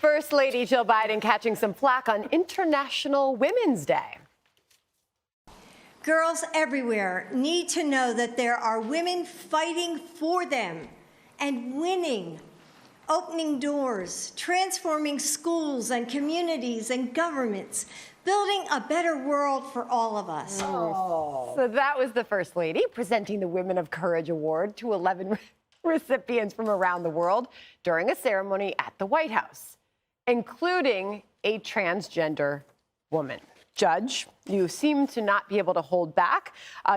First Lady Jill Biden catching some flack on International Women's Day. Girls everywhere need to know that there are women fighting for them and winning, opening doors, transforming schools and communities and governments, building a better world for all of us. Oh. So that was the First Lady presenting the Women of Courage Award to 11 recipients from around the world during a ceremony at the White House, including a transgender woman. Judge, you seem to not be able to hold back.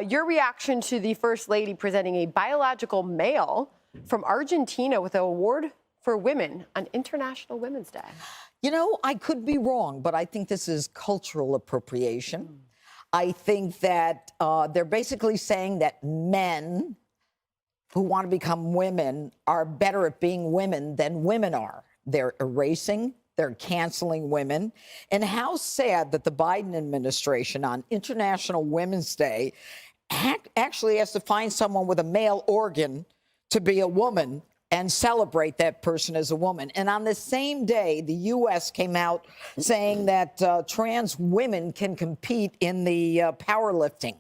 Your reaction to the First Lady presenting a biological male from Argentina with an award for women on International Women's Day. You know, I could be wrong, but I think this is cultural appropriation. I think that they're basically saying that men who want to become women are better at being women than women are. They're erasing, they're canceling women. And how sad that the Biden administration on International Women's Day actually has to find someone with a male organ to be a woman and celebrate that person as a woman. And on the same day, the U.S. came out saying that trans women can compete in the powerlifting,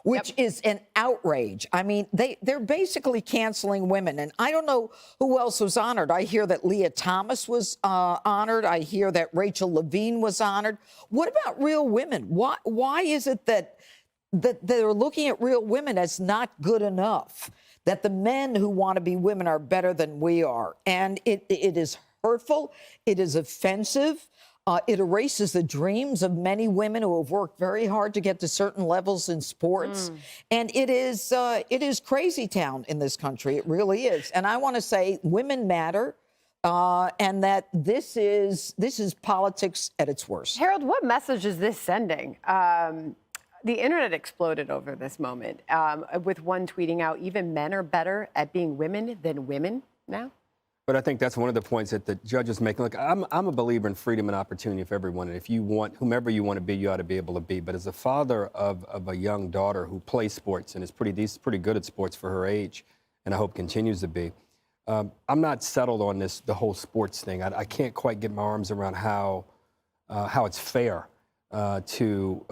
which is an outrage. I mean, they're basically canceling women. And I don't know who else was honored. I hear that Leah Thomas was honored. I hear that Rachel Levine was honored. What about real women? Why is it that they're looking at real women as not good enough? That the men who want to be women are better than we are. And it is hurtful. It is offensive. It erases the dreams of many women who have worked very hard to get to certain levels in sports. And it is crazy town in this country. It really is. And I want to say women matter. And that this is politics at its worst. Harold, what message is this sending? The internet exploded over this moment, with one tweeting out, even men are better at being women than women now. But I think that's one of the points that the judge is making. Look, I'm a believer in freedom and opportunity for everyone. And if you want, whomever you want to be, you ought to be able to be. But as a father of a young daughter who plays sports and is pretty good at sports for her age, and I hope continues to be, I'm not settled on the whole sports thing. I can't quite get my arms around how it's fair. To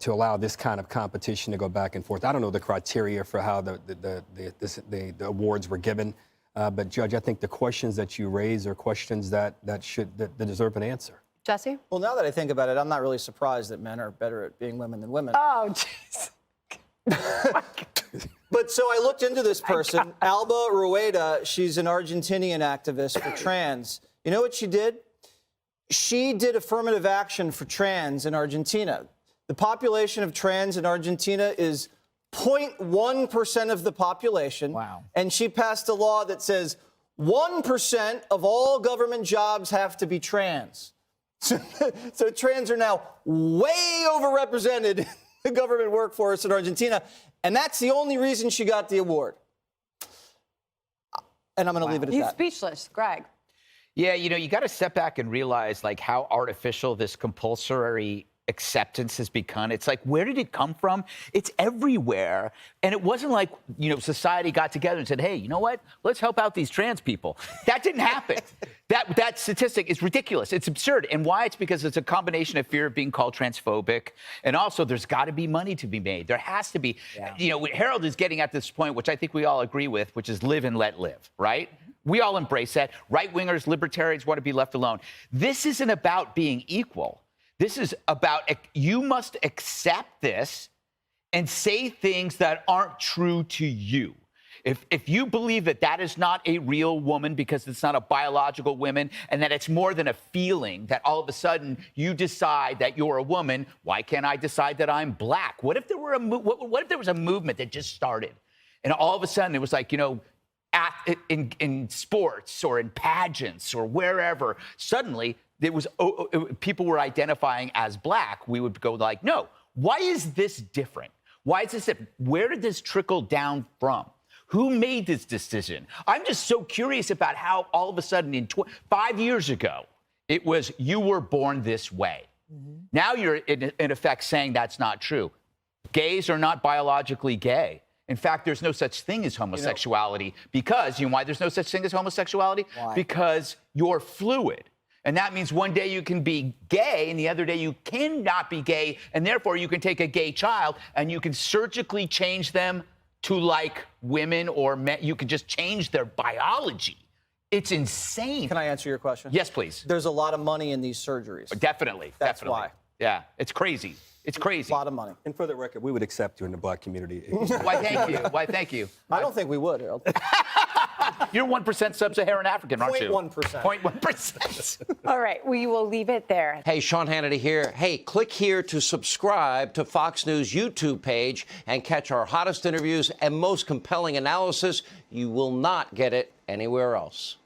allow this kind of competition to go back and forth. I don't know the criteria for how the awards were given, but Judge, I think the questions that you raise are questions that deserve an answer. Jesse? Well, now that I think about it, I'm not really surprised that men are better at being women than women. Oh, jeez. But so I looked into this person, Alba Rueda. She's an Argentinian activist for trans. You know what she did? She did affirmative action for trans in Argentina. The population of trans in Argentina is 0.1% of the population. Wow. And she passed a law that says 1% of all government jobs have to be trans. So trans are now way overrepresented in the government workforce in Argentina. And that's the only reason she got the award. And I'm going to leave it at He's that. speechless. Greg? Yeah, you know, you got to step back and realize, like, how artificial this compulsory acceptance has become. It's like, where did it come from? It's everywhere. And it wasn't like, you know, society got together and said, hey, you know what? Let's help out these trans people. That didn't happen. That statistic is ridiculous. It's absurd. And why? It's because it's a combination of fear of being called transphobic. And also, there's got to be money to be made. There has to be. Yeah. You know, Harold is getting at this point, which I think we all agree with, which is live and let live, right? We all embrace that. Right-wingers, libertarians want to be left alone. This isn't about being equal. This is about you must accept this and say things that aren't true to you. If you believe that that is not a real woman because it's not a biological woman and that it's more than a feeling, that all of a sudden you decide that you're a woman, why can't I decide that I'm black? What if there were what if there was a movement that just started and all of a sudden it was like, you know, in sports or in pageants or wherever, suddenly there was people were identifying as black. We would go like, no, why is this different? Why is this different? Where did this trickle down from? Who made this decision? I'm just so curious about how all of a sudden 5 years ago, it was you were born this way. Mm-hmm. Now you're in effect saying that's not true. Gays are not biologically gay. In fact, there's no such thing as homosexuality because, you know why there's no such thing as homosexuality? Why? Because you're fluid. And that means one day you can be gay and the other day you cannot be gay. And therefore you can take a gay child and you can surgically change them to like women or men. You can just change their biology. It's insane. Can I answer your question? Yes, please. There's a lot of money in these surgeries. Definitely. That's definitely. why. Yeah, it's crazy. It's crazy. A lot of money. And for the record, we would accept you in the black community. Why, thank you. Why, thank you. I don't think we would, Harold. You're 1% sub-Saharan African, aren't you? 0.1%. 0.1%. All right, we will leave it there. Hey, Sean Hannity here. Hey, click here to subscribe to Fox News YouTube page and catch our hottest interviews and most compelling analysis. You will not get it anywhere else.